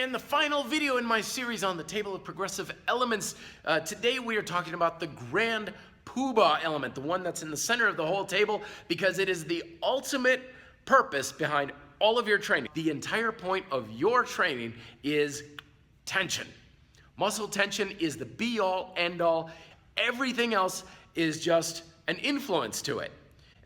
and the final video in my series on the table of progressive elements. Today we are talking about the Grand Poobah element, the one that's in the center of the whole table, because it is the ultimate purpose behind all of your training. The entire point of your training is tension. Muscle tension is the be-all, end-all. Everything else is just an influence to it.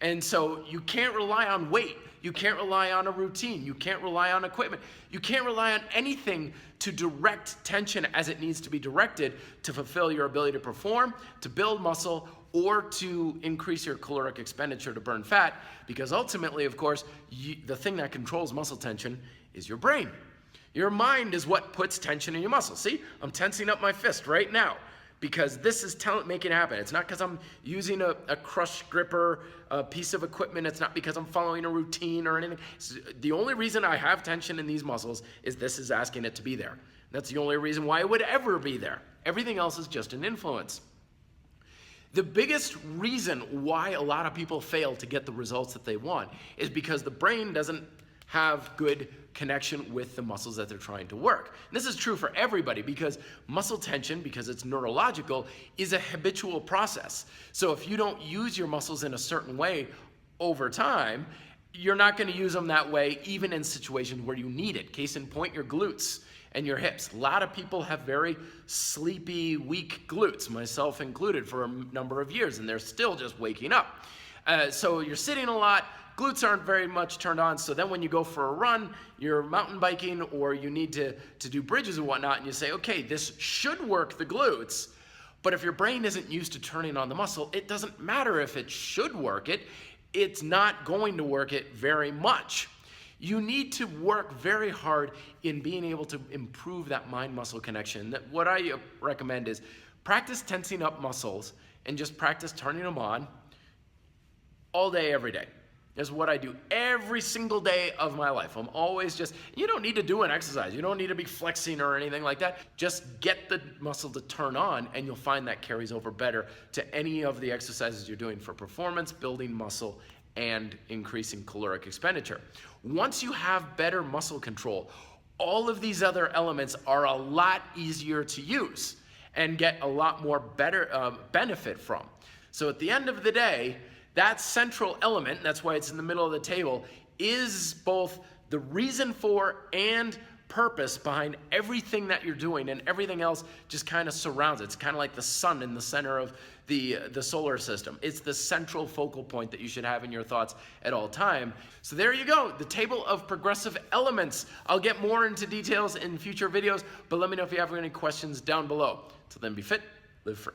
And so you can't rely on weight. You can't rely on a routine. You can't rely on equipment. You can't rely on anything to direct tension as it needs to be directed to fulfill your ability to perform, to build muscle, or to increase your caloric expenditure to burn fat. Because ultimately, of course, the thing that controls muscle tension is your brain. Your mind is what puts tension in your muscles. See, I'm tensing up my fist right now, because this is making it happen. It's not because I'm using a crush gripper, a piece of equipment. It's not because I'm following a routine or anything. The only reason I have tension in these muscles is this is asking it to be there. That's the only reason why it would ever be there. Everything else is just an influence. The biggest reason why a lot of people fail to get the results that they want is because the brain doesn't have good connection with the muscles that they're trying to work. And this is true for everybody, because muscle tension, because it's neurological, is a habitual process. So if you don't use your muscles in a certain way over time, you're not going to use them that way even in situations where you need it. Case in point, your glutes and your hips. A lot of people have very sleepy, weak glutes, myself included, for a number of years, and they're still just waking up. So you're sitting a lot, glutes aren't very much turned on, so then when you go for a run, you're mountain biking, or you need to do bridges and whatnot, and you say, okay, this should work the glutes, but if your brain isn't used to turning on the muscle, it doesn't matter if it should work it, it's not going to work it very much. You need to work very hard in being able to improve that mind-muscle connection. What I recommend is practice tensing up muscles and just practice turning them on all day, every day. Is what I do every single day of my life. I'm always you don't need to do an exercise. You don't need to be flexing or anything like that. Just get the muscle to turn on, and you'll find that carries over better to any of the exercises you're doing for performance, building muscle, and increasing caloric expenditure. Once you have better muscle control, all of these other elements are a lot easier to use and get a lot more better benefit from. So at the end of the day, that central element, that's why it's in the middle of the table, is both the reason for and purpose behind everything that you're doing, and everything else just kind of surrounds it. It's kind of like the sun in the center of the solar system. It's the central focal point that you should have in your thoughts at all time. So there you go, the table of progressive elements. I'll get more into details in future videos, but let me know if you have any questions down below. Till then, be fit, live free.